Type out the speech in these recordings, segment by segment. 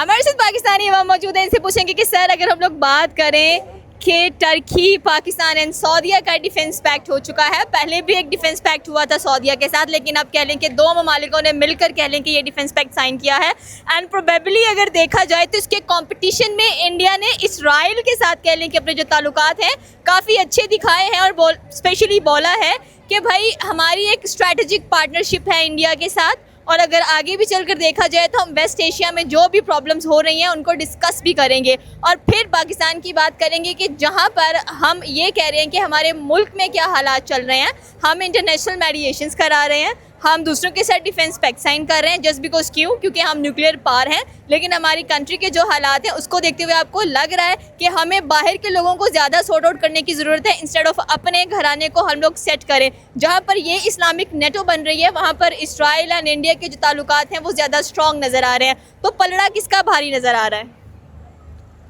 हमारे साथ पाकिस्तानी अवाम मौजूद है, इनसे पूछेंगे कि सर अगर हम लोग बात करें कि टर्की, पाकिस्तान एंड सऊदीया का डिफेंस पैक्ट हो चुका है। पहले भी एक डिफेंस पैक्ट हुआ था सऊदीया के साथ, लेकिन अब कह लें कि दो ममालिकों ने मिलकर कह लें कि ये डिफेंस पैक्ट साइन किया है। एंड प्रोबेबली अगर देखा जाए तो इसके कंपटीशन में इंडिया ने इसराइल के साथ कह लें कि अपने जो ताल्लुकात हैं काफ़ी अच्छे दिखाए हैं और स्पेशली बोला है कि भाई हमारी एक स्ट्रैटेजिक पार्टनरशिप है इंडिया के साथ, और अगर आगे भी चलकर देखा जाए तो हम वेस्ट एशिया में जो भी प्रॉब्लम्स हो रही हैं उनको डिस्कस भी करेंगे। और फिर पाकिस्तान की बात करेंगे कि जहां पर हम ये कह रहे हैं कि हमारे मुल्क में क्या हालात चल रहे हैं, हम इंटरनेशनल मेडिएशंस करा रहे हैं, हम दूसरों के साथ डिफेंस पैक्ट साइन कर रहे हैं जस्ट बिकॉज क्यों, क्योंकि हम न्यूक्लियर पावर हैं। लेकिन हमारी कंट्री के जो हालात हैं उसको देखते हुए आपको लग रहा है कि हमें बाहर के लोगों को ज़्यादा सॉर्ट आउट करने की ज़रूरत है, इंस्टेड ऑफ अपने घराने को हम लोग सेट करें। जहाँ पर ये इस्लामिक नेटो बन रही है वहाँ पर इसराइल एंड इंडिया के जो ताल्लुकात हैं वो ज़्यादा स्ट्रॉन्ग नज़र आ रहे हैं। तो पलड़ा किसका भारी नज़र आ रहा है?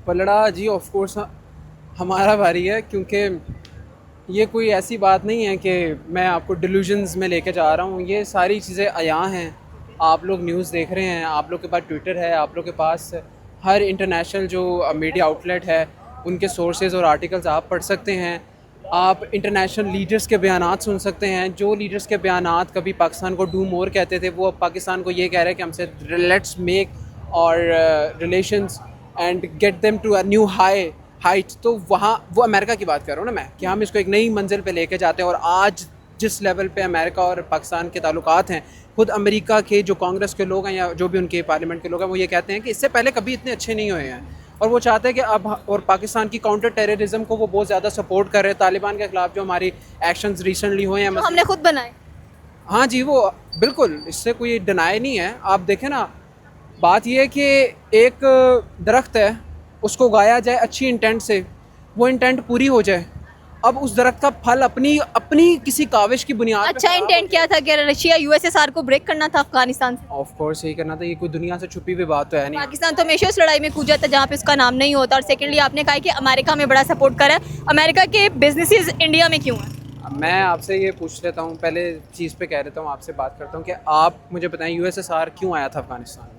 पलड़ा जी ऑफ कोर्स हमारा भारी है, क्योंकि ये कोई ऐसी बात नहीं है कि मैं आपको डिल्यूजन्स में लेके जा रहा हूँ। ये सारी चीज़ें अयां हैं, आप लोग न्यूज़ देख रहे हैं, आप लोग के पास ट्विटर है, आप लोग के पास हर इंटरनेशनल जो मीडिया आउटलेट है उनके सोर्सेज और आर्टिकल्स आप पढ़ सकते हैं। आप इंटरनेशनल लीडर्स के बयानात सुन सकते हैं। जो लीडर्स के बयानात कभी पाकिस्तान को डू मोर कहते थे, वो अब पाकिस्तान को ये कह रहे हैं कि हमसे let's make our relations and get them to a new height. तो वहाँ वो अमेरिका की बात कर रहा हूँ ना मैं, कि हम इसको एक नई मंजिल पे लेके जाते हैं। और आज जिस लेवल पे अमेरिका और पाकिस्तान के ताल्लुकात हैं, खुद अमेरिका के जो कांग्रेस के लोग हैं या जो भी उनके पार्लियामेंट के लोग हैं वो ये कहते हैं कि इससे पहले कभी इतने अच्छे नहीं हुए हैं। और वो चाहते हैं कि अब, और पाकिस्तान की काउंटर टेररिज्म को वो बहुत ज़्यादा सपोर्ट कर रहे हैं। तालिबान के ख़िलाफ़ जो हमारी एक्शंस रिसेंटली हुए हैं, हमने खुद बनाए। हाँ जी, वो बिल्कुल, इससे कोई डिनाई नहीं है। आप देखें ना, बात ये है कि एक दरख्त है, उसको उगाया जाए अच्छी इंटेंट से, वो इंटेंट पूरी हो जाए। अब उस दरख्त का फल अपनी किसी काविश की बुनियाद पे अच्छा इंटेंट क्या था कि रशिया यूएसएसआर को ब्रेक करना था अफगानिस्तान से? ऑफ कोर्स यही करना था। ये कोई दुनिया से छुपी हुई बात तो है नहीं। पाकिस्तान तो हमेशा उस लड़ाई में कूदा था जहाँ पे उसका नाम नहीं होता। और सेकेंडली आपने कहा कि अमेरिका में बड़ा सपोर्ट करा है, अमेरिका के बिजनेसेस इंडिया में क्यों हैं? मैं आपसे ये पूछ लेता हूँ, पहले चीज़ पे कह लेता हूँ, आपसे बात करता हूँ कि आप मुझे बताएं यूएसएसआर क्यों आया था अफगानिस्तान में?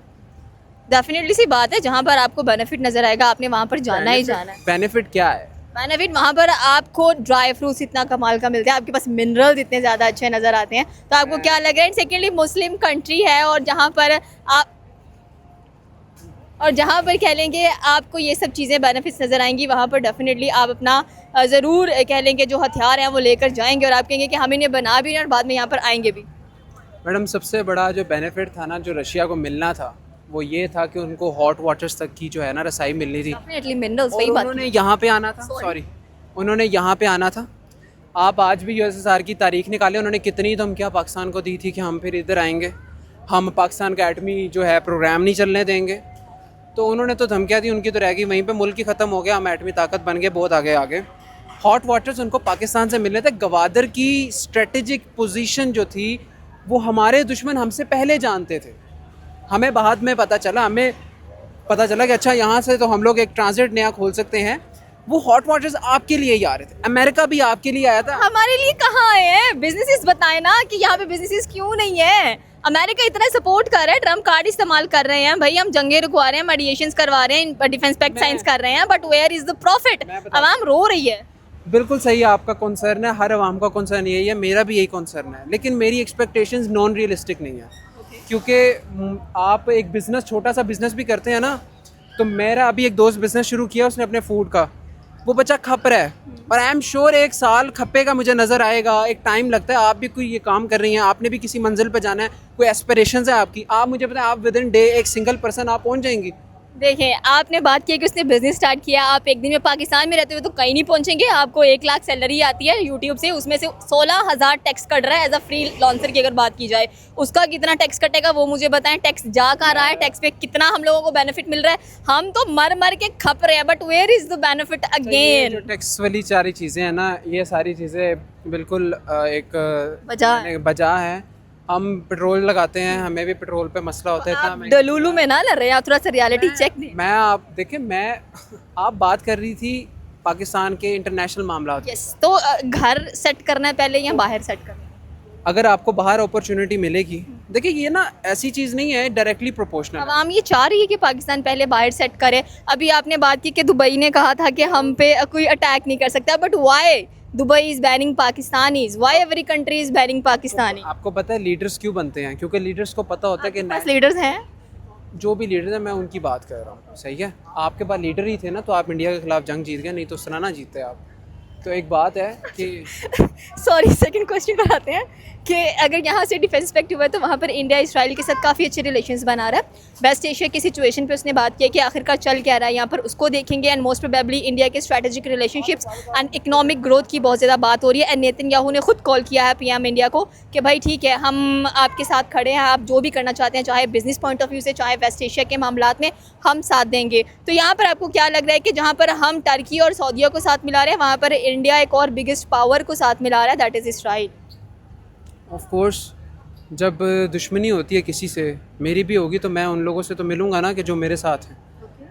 डेफिनेटली सी बात है, जहाँ पर आपको बेनिफिट नजर आएगा आपने वहाँ पर जाना ही जाना है। बेनिफिट क्या है? बेनिफिट वहाँ पर आपको ड्राई फ्रूट्स इतना कमाल का मिलता है, आपके पास मिनरल्स इतने ज़्यादा अच्छे नज़र आते हैं। तो आपको क्या लग रहा है? सेकेंडली मुस्लिम कंट्री है और जहाँ पर कह लेंगे आपको ये सब चीज़ें बेनिफिट्स नज़र आएंगी, वहाँ पर डेफिनेटली आप अपना ज़रूर कह लेंगे जो हथियार हैं वो लेकर जाएंगे और आप कहेंगे कि हम इन्हें बना भी और बाद में यहाँ पर आएंगे भी। मैडम, सबसे बड़ा जो बेनिफिट था ना, जो रशिया को मिलना था, वो ये था कि उनको हॉट वाटर्स तक की जो है ना रसाई मिलनी थी। डेफिनेटली मिनरल्स, वही और बात। उन्होंने यहाँ पे आना था, उन्होंने यहाँ पे आना था। आप आज भी यूएसएसआर की तारीख निकाले, उन्होंने कितनी धमकियाँ पाकिस्तान को दी थी कि हम फिर इधर आएंगे, हम पाकिस्तान का एटमी जो है प्रोग्राम नहीं चलने देंगे। तो उन्होंने तो धमकियाँ दी, उनकी तो रह गई वहीं पे, मुल्क ही ख़त्म हो गया, हम एटमी ताकत बन गए बहुत आगे। हॉट वाटर्स उनको पाकिस्तान से मिलने थे। गवादर की स्ट्रेटेजिक पोजीशन जो थी वो हमारे दुश्मन हमसे पहले जानते थे। हमें बाद में पता चला कि अच्छा यहाँ से तो हम लोग एक ट्रांजिट नया खोल सकते हैं। वो हॉट वाटर्स आपके लिए ही आ रहे थे, अमेरिका भी आपके लिए आया था। हमारे लिए कहाँ आए हैं? बिजनेसेस बताएं ना कि यहाँ पे बिजनेसेस क्यों नहीं है? अमेरिका इतना सपोर्ट कर रहा है, ट्रम्प कार्ड इस्तेमाल कर रहे हैं, भाई हम जंगे रुकवा रहे हैं, मेडिएशंस करवा रहे हैं, डिफेंस पैक्ट साइंस कर रहे हैं, but where is the profit? अवाम रो रही है। बिल्कुल सही है, आपका कंसर्न है, हर आवाम का कंसर्न यही है, मेरा भी यही कंसर्न है। लेकिन मेरी एक्सपेक्टेशंस नॉन रियलिस्टिक नहीं है, क्योंकि आप एक बिज़नेस, छोटा सा बिज़नेस भी करते हैं ना, तो मेरा अभी एक दोस्त बिज़नेस शुरू किया उसने अपने फूड का, वो बच्चा खप रहा है और आई एम श्योर 1 साल खपेगा, मुझे नज़र आएगा, एक टाइम लगता है। आप भी कोई ये काम कर रही हैं, आपने भी किसी मंजिल पे जाना है, कोई एस्पिरेशंस है आपकी, आप मुझे बताएं, आप विद इन डे एक सिंगल पर्सन आप पहुंच जाएंगी। देखिए, आपने बात की कि उसने बिजनेस स्टार्ट किया, आप एक दिन में पाकिस्तान में रहते हुए तो कहीं नहीं पहुंचेंगे। आपको 1 लाख सैलरी आती है यूट्यूब से, उसमें से 16,000 टैक्स कट रहा है एज अ फ्री लॉन्सर की अगर बात की जाए। उसका कितना टैक्स कटेगा वो मुझे बताएं, टैक्स जा कहाँ रहा है, टैक्स पे कितना हम लोगों को बेनिफिट मिल रहा है? हम तो मर के खप रहे हैं, but where is the benefit again? जो टैक्स वाली सारी चीज़ें हैं ना, ये सारी चीज़ें बिल्कुल एक वजह है। हम पेट्रोल लगाते हैं, हमें भी पेट्रोल पे मसला होता है। आप दलूलू में ना लड़ रहे हैं, आप थोड़ा सा रियलिटी चेक दें। आप बात कर रही थी पाकिस्तान के इंटरनेशनल मामला। यस, तो घर सेट करना है पहले या बाहर सेट करना है? अगर आपको बाहर अपॉर्चुनिटी मिलेगी, देखिए ये ना ऐसी चीज़ नहीं है, डायरेक्टली प्रोपोर्शनल है। अवाम ये चाह रही है कि पाकिस्तान पहले बाहर सेट करे। अभी आपने बात की कि दुबई ने कहा था कि हम पे कोई अटैक नहीं कर सकता, but why Dubai is banning Pakistanis, why every country is banning Pakistani? आपको पता है लीडर्स क्यों बनते हैं? क्योंकि लीडर्स को पता होता है कि पास लीडर्स हैं। जो भी लीडर है, मैं उनकी बात कर रहा हूँ, सही है। आपके पास लीडर ही थे ना, तो आप इंडिया के खिलाफ जंग जीत गए, नहीं तो सलाना जीतते आप। तो एक बात है कि सॉरी, सेकंड क्वेश्चन पर आते हैं कि अगर यहाँ से डिफेंस पैक्ट हुआ है तो वहाँ पर इंडिया इसराइल के साथ काफ़ी अच्छे रिलेशंस बना रहा है। वेस्ट एशिया की सिचुएशन पे उसने बात की है कि आखिरकार चल क्या रहा है यहाँ पर, उसको देखेंगे। एंड मोस्ट प्रोबेबली इंडिया के strategic relationships and economic growth की बहुत ज़्यादा बात हो रही है। एंड नेतन्याहू ने खुद कॉल किया है पीएम इंडिया को कि भाई ठीक है, हम आपके साथ खड़े हैं, आप जो भी करना चाहते हैं, चाहे बिजनेस पॉइंट ऑफ व्यू से, चाहे वेस्ट एशिया के मामलात में, हम साथ देंगे। तो यहाँ पर आपको क्या लग रहा है कि जहाँ पर हम टर्की और सऊदीया को साथ मिला रहे हैं, वहाँ पर इंडिया एक और बिगेस्ट पावर को साथ मिला रहा है, that is Israel? Of course जब दुश्मनी होती है किसी से, मेरी भी होगी, तो मैं उन लोगों से तो मिलूंगा ना कि जो मेरे साथ हैं।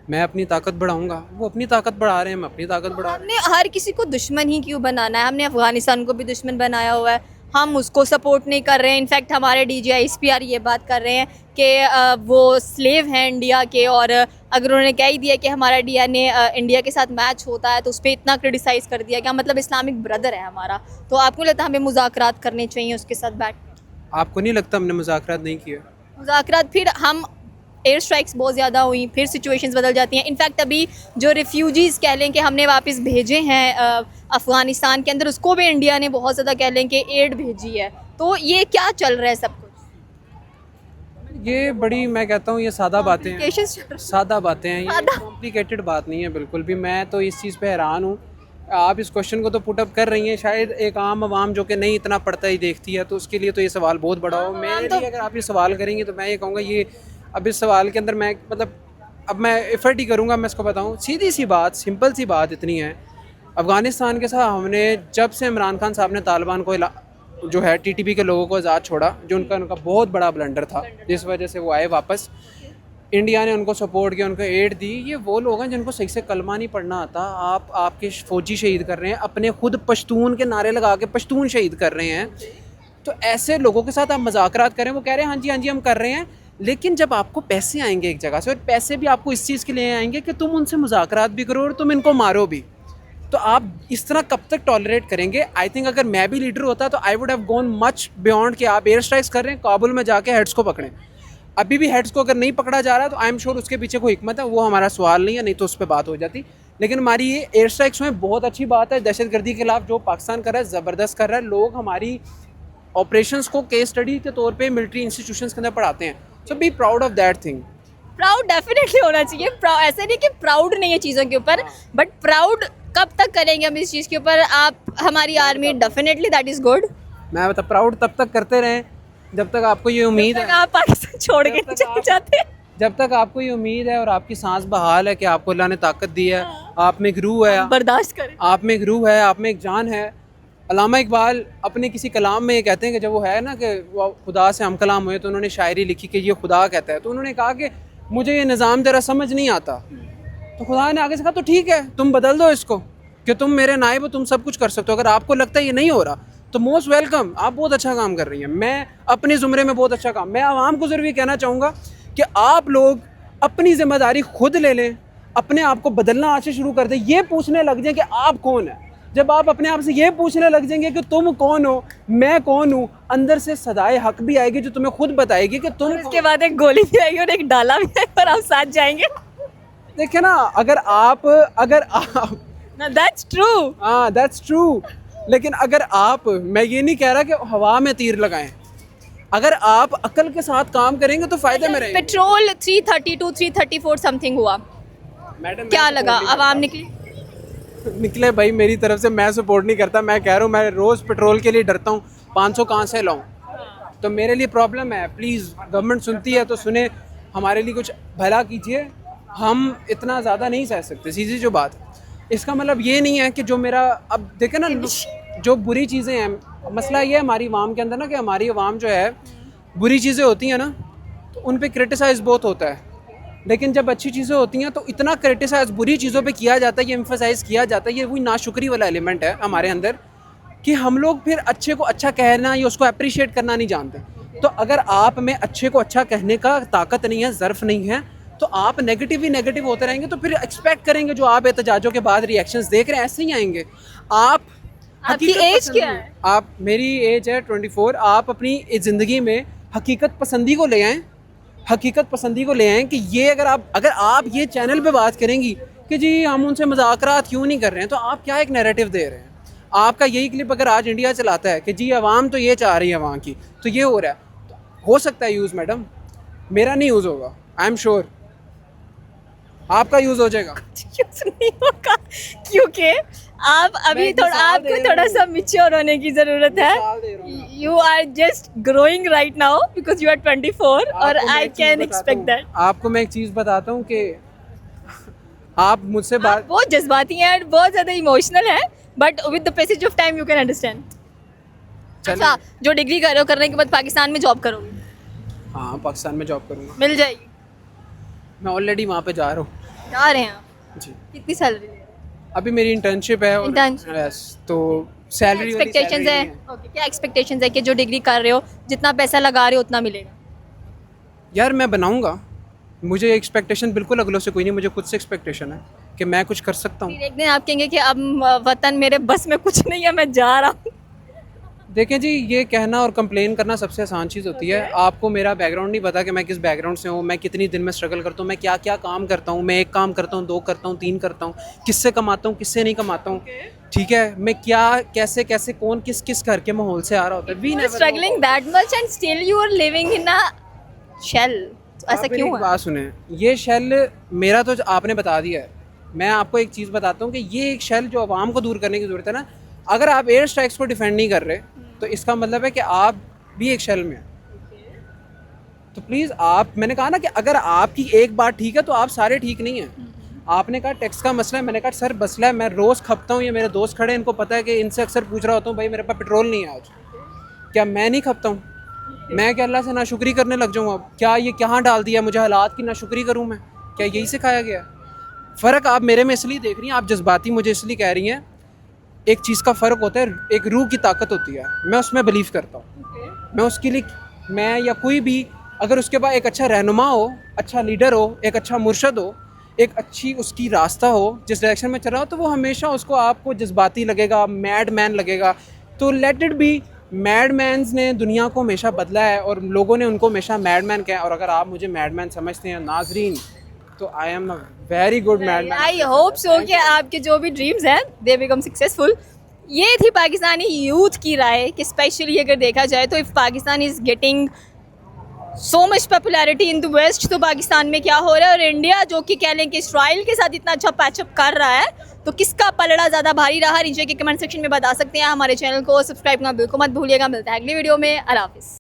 मैं अपनी ताकत बढ़ाऊंगा, वो अपनी ताकत बढ़ा रहे हैं, मैं अपनी ताकत बढ़ा रहा हूँ। हमने हर किसी को दुश्मन ही क्यों बनाना है? हमने अफगानिस्तान को भी दुश्मन बनाया हुआ है, हम उसको सपोर्ट नहीं कर रहे हैं। इनफैक्ट हमारे DGISPR ये बात कर रहे हैं कि वो स्लेव हैं इंडिया के, और अगर उन्होंने कह ही दिया कि हमारा DNA इंडिया के साथ मैच होता है, तो उस पर इतना क्रिटिसाइज़ कर दिया कि मतलब इस्लामिक ब्रदर है हमारा। तो आपको लगता है हमें मुज़ाकरात करने चाहिए उसके साथ बैठ? आपको नहीं लगता हमने मुज़ाकरात नहीं किया? मुज़ाकरात, फिर हम एयर स्ट्राइक्स बहुत ज़्यादा हुई, फिर सिचुएशंस बदल जाती हैं। इनफैक्ट अभी जो रिफ्यूजीज़ कह लें कि हमने वापस भेजे हैं अफ़गानिस्तान के अंदर, उसको भी इंडिया ने बहुत ज़्यादा कह लें कि एड भेजी है। तो ये क्या चल रहा है सब कुछ? ये बड़ी, मैं कहता हूँ ये सादा बातें हैं, Complications चल रही हैं। सादा बातें हैं, ये कॉम्प्लिकेटेड बात नहीं है बिल्कुल भी। मैं तो इस चीज़ पे हैरान हूँ। आप इस क्वेश्चन को तो पुटअप कर रही हैं, शायद एक आम आवाम जो कि नहीं इतना पढ़ता ही देखती है, तो उसके लिए तो ये सवाल बहुत बड़ा हो। मेरे लिए अगर आप ये सवाल करेंगे तो मैं ये कहूँगा, ये अब इस सवाल के अंदर मैं मतलब अब मैं एफर्ट ही करूँगा, मैं इसको बताऊँ। सीधी सी बात, सिंपल सी बात इतनी है, अफ़गानिस्तान के साथ हमने जब से इमरान खान साहब ने तालिबान को जो है TTP के लोगों को आज़ाद छोड़ा, जो उनका बहुत बड़ा ब्लंडर था, जिस वजह से वो आए वापस, इंडिया ने उनको सपोर्ट किया, उनको एड दी। ये वो लोग हैं जिनको सही से कलमा नहीं पढ़ना आता। आपके फ़ौजी शहीद कर रहे हैं, अपने खुद पश्तून के नारे लगा के पश्तून शहीद कर रहे हैं। तो ऐसे लोगों के साथ आप मज़ाकरात करें, वो कह रहे हैं हाँ जी हम कर रहे हैं, लेकिन जब आपको पैसे आएंगे एक जगह से, और पैसे भी आपको इस चीज़ के लिए आएंगे कि तुम उनसे मुज़ाकरात भी करो और तुम इनको मारो भी, तो आप इस तरह कब तक टॉलरेट करेंगे? आई थिंक अगर मैं भी लीडर होता तो I would have gone much beyond कि आप एयर स्ट्राइक्स कर रहे हैं, काबुल में जाके हेड्स को पकड़ें। अभी भी हेड्स को अगर नहीं पकड़ा जा रहा तो आई एम श्योर उसके पीछे कोई हिकमत है, वो हमारा सवाल नहीं है, नहीं तो उस पर बात हो जाती। लेकिन हमारी ये एयर स्ट्राइक्स में बहुत अच्छी बात है, दहशतगर्दी के खिलाफ जो पाकिस्तान कर रहा है ज़बरदस्त कर रहा है। लोग हमारी ऑपरेशंस को केस स्टडी के तौर पे मिलिट्री इंस्टीट्यूशंस के अंदर पढ़ाते हैं, so be proud of that thing. Proud definitely होना चाहिए। ऐसा नहीं कि प्राउड नहीं है चीज़ों के ऊपर, बट प्राउड कब तक करेंगे हम इस चीज़ के ऊपर? आप हमारी army, definitely that is good. मैं बता, प्राउड तब तक करते रहें जब तक आपको ये उम्मीद है, आप पाकिस्तान छोड़ के नहीं चले जाते। जब तक आपको ये उम्मीद है और आपकी सांस बहाल है कि आपको अल्लाह ने ताकत दी है, आप में एक रूह है, बर्दाश्त करें। आप में एक रूह है, आप में एक जान है। अल्लामा इकबाल अपने किसी कलाम में ये कहते हैं कि जब वो है ना कि वो खुदा से हम कलाम हुए, तो उन्होंने शायरी लिखी कि ये खुदा कहता है, तो उन्होंने कहा कि मुझे ये निज़ाम तेरा समझ नहीं आता। तो खुदा ने आगे से कहा तो ठीक है, तुम बदल दो इसको कि तुम मेरे नायब हो, तुम सब कुछ कर सकते हो। अगर आपको लगता है ये नहीं हो रहा तो मोस्ट वेलकम, आप बहुत अच्छा काम कर रही हैं। मैं अपने ज़ुमरे में बहुत अच्छा काम, मैं आवाम को ज़रूर ये कहना चाहूँगा कि आप लोग अपनी ज़िम्मेदारी खुद ले लें, अपने आप को बदलना आज से शुरू कर दें। ये पूछने लग जाएं कि आप कौन हैं। जब आप अपने आप से ये पूछने लग जाएंगे कि तुम कौन हो, मैं कौन हूँ, अंदर से सदाए हक भी आएगी जो तुम्हें खुद बताएगी कि तुम। इसके बाद एक गोली भी आएगी और एक डाला भी आएगा और आप साथ जाएंगे। देखिए ना, अगर आप दैट्स ट्रू, हाँ दैट्स ट्रू, लेकिन अगर आप, मैं ये नहीं कह रहा कि हवा में तीर लगाएं, अगर आप अकल के साथ काम करेंगे तो फायदे में रहेंगे। पेट्रोल 332 334 समथिंग हुआ, मैडम क्या लगा? आवाम निकली? निकले भाई, मेरी तरफ से मैं सपोर्ट नहीं करता। मैं कह रहा हूँ मैं रोज़ पेट्रोल के लिए डरता हूँ, 500 कहाँ से लाऊं, तो मेरे लिए प्रॉब्लम है। प्लीज़ गवर्नमेंट सुनती है तो सुने, हमारे लिए कुछ भला कीजिए। हम इतना ज़्यादा नहीं सह सकते, सीधी जो बात है। इसका मतलब ये नहीं है कि जो मेरा, अब देखे ना जो बुरी चीज़ें हैं, मसला ये है हमारी आवाम के अंदर ना कि हमारी आवाम जो है, बुरी चीज़ें होती हैं ना तो उन पे क्रिटिसाइज़ बहुत होता है, लेकिन जब अच्छी चीज़ें होती हैं तो इतना क्रिटिसाइज़ बुरी चीज़ों पे किया जाता है, ये एम्फसाइज़ किया जाता है। ये वही नाशुक्री वाला एलिमेंट है हमारे अंदर कि हम लोग फिर अच्छे को अच्छा कहना या उसको अप्रिशिएट करना नहीं जानते। तो अगर आप में अच्छे को अच्छा कहने का ताकत नहीं है, ज़र्फ नहीं है, तो आप नेगेटिव ही नेगेटिव होते रहेंगे, तो फिर एक्सपेक्ट करेंगे जो आप एहतजाजों के बाद रिएक्शंस देख रहे हैं ऐसे ही आएंगे। आप आपकी हकीकत एज पसंदी- क्या है? आप, मेरी एज है 24। आप अपनी इस ज़िंदगी में हकीकत पसंदी को ले आएँ, हकीकत पसंदी को ले आएँ कि ये अगर आप ये चैनल पे बात करेंगी कि जी हम उनसे मज़ाकरात क्यों नहीं कर रहे हैं, तो आप क्या एक नैरेटिव दे रहे हैं। आपका यही क्लिप अगर आज इंडिया चलाता है कि जी अवाम तो ये चाह रही है वहाँ की, तो ये हो रहा है, तो हो सकता है यूज़ मैडम, मेरा नहीं यूज़ होगा, आई एम श्योर, आपका यूज़ हो जाएगा। यूज नहीं होगा क्योंकि आप अभी मैं थोड़ा, मिसाल आपको दे रहा थोड़ा हूँ। सा मिच्योर होने की जरूरत मिसाल दे रहा हूँ है। मैं। You are just growing right now because you are 24 और आपको मैं आई एक चीज़ कैन बताता एक्सपेक्ट हूँ। दैट। आपको मैं एक चीज़ बताता हूँ कि आप मुझसे आप बात, बहुत जज्बाती हैं और बहुत ज़्यादा इमोशनल है, but with the passage of time you can understand. चलिए। अच्छा, जो डिग्री कर रहे हो, करने के बाद पाकिस्तान में जॉब करोगे? हाँ पाकिस्तान में जॉब करूँगा, मिल जाएगी? मैं ऑलरेडी वहाँ पे जा रहा हूँ जा रहे हैं आप? जी। कितनी सैलरी? अभी मेरी इंटर्नशिप है और Internship। यस, तो सैलरी एक्सपेक्टेशंस है? ओके, क्या एक्सपेक्टेशंस है कि जो डिग्री कर रहे हो जितना पैसा लगा रहे हो उतना मिलेगा? यार मैं बनाऊँगा, मुझे एक्सपेक्टेशन बिल्कुल अगलों से कोई नहीं, मुझे खुद से एक्सपेक्टेशन है कि मैं कुछ कर सकता हूँ। फिर एक दिन आप कहेंगे कि अब वतन मेरे बस में कुछ नहीं है, मैं जा रहा हूँ। देखें जी, ये कहना और कंप्लेन करना सबसे आसान चीज़ होती है। आपको मेरा बैकग्राउंड नहीं पता कि मैं किस बैकग्राउंड से हूँ, मैं कितनी दिन में स्ट्रगल करता हूँ, मैं क्या क्या काम करता हूँ, मैं एक काम करता हूँ, 2 करता हूँ, 3 करता हूँ, किससे कमाता हूँ, किससे नहीं कमाता हूँ, ठीक है, मैं क्या कैसे कैसे कौन किस किस घर के माहौल से आ रहा होता है। We never struggling that much and still you are living in a shell, ऐसा क्यों है? बात सुने, ये शेल मेरा तो आपने बता दिया है। मैं आपको एक चीज़ बताता हूँ कि ये एक शेल जो आवाम को दूर करने की ज़रूरत है ना, अगर आप एयर स्ट्राइक्स को डिफेंड नहीं कर रहे तो इसका मतलब है कि आप भी एक शेल में हैं। तो प्लीज़ आप, मैंने कहा ना कि अगर आपकी एक बात ठीक है तो आप सारे ठीक नहीं हैं। आपने कहा टैक्स का मसला है, मैंने कहा सर मसला है, मैं रोज़ खपता हूँ, ये मेरे दोस्त खड़े हैं, इनको पता है कि इनसे अक्सर पूछ रहा होता हूँ भाई मेरे पास पेट्रोल नहीं है आज, क्या मैं नहीं खपता हूँ? मैं क्या अल्लाह से नाशुक्री करने लग जाऊँ? अब क्या ये कहाँ डाल दिया मुझे, हालात की नाशुक्री करूँ मैं? क्या यही सिखाया गया? फ़र्क आप मेरे में इसलिए देख रही हैं, आप जज्बाती मुझे इसलिए कह रही हैं। एक चीज़ का फ़र्क होता है, एक रूह की ताकत होती है, मैं उसमें बिलीव करता हूँ। मैं उसके लिए, मैं या कोई भी अगर उसके पास एक अच्छा रहनुमा हो, अच्छा लीडर हो, एक अच्छा मुर्शद हो, एक अच्छी उसकी रास्ता हो जिस डायरेक्शन में चल रहा हो, तो वो हमेशा उसको आपको जज्बाती लगेगा, मैड मैन लगेगा। तो let it be. Mad mans ने दुनिया को हमेशा बदला है और लोगों ने उनको हमेशा मैड मैन कहा है। और अगर आप मुझे मैड मैन समझते हैं नाजरीन, तो I am a very good mad man. I hope so कि आपके जो भी ड्रीम्स हैं दे बिकम सक्सेसफुल। ये थी पाकिस्तानी यूथ की राय कि स्पेशली अगर देखा जाए तो if Pakistan is getting so much popularity in the west, तो पाकिस्तान में क्या हो रहा है, और इंडिया जो कि कह लें कि इसराइल के साथ इतना अच्छा पैचअप कर रहा है, तो किसका पलड़ा ज़्यादा भारी रहा, नीचे के कमेंट सेक्शन में बता सकते हैं। हमारे चैनल को सब्सक्राइब करना बिल्कुल मत भूलिएगा। मिलता है अगली वीडियो में। अल्लाह हाफिज़।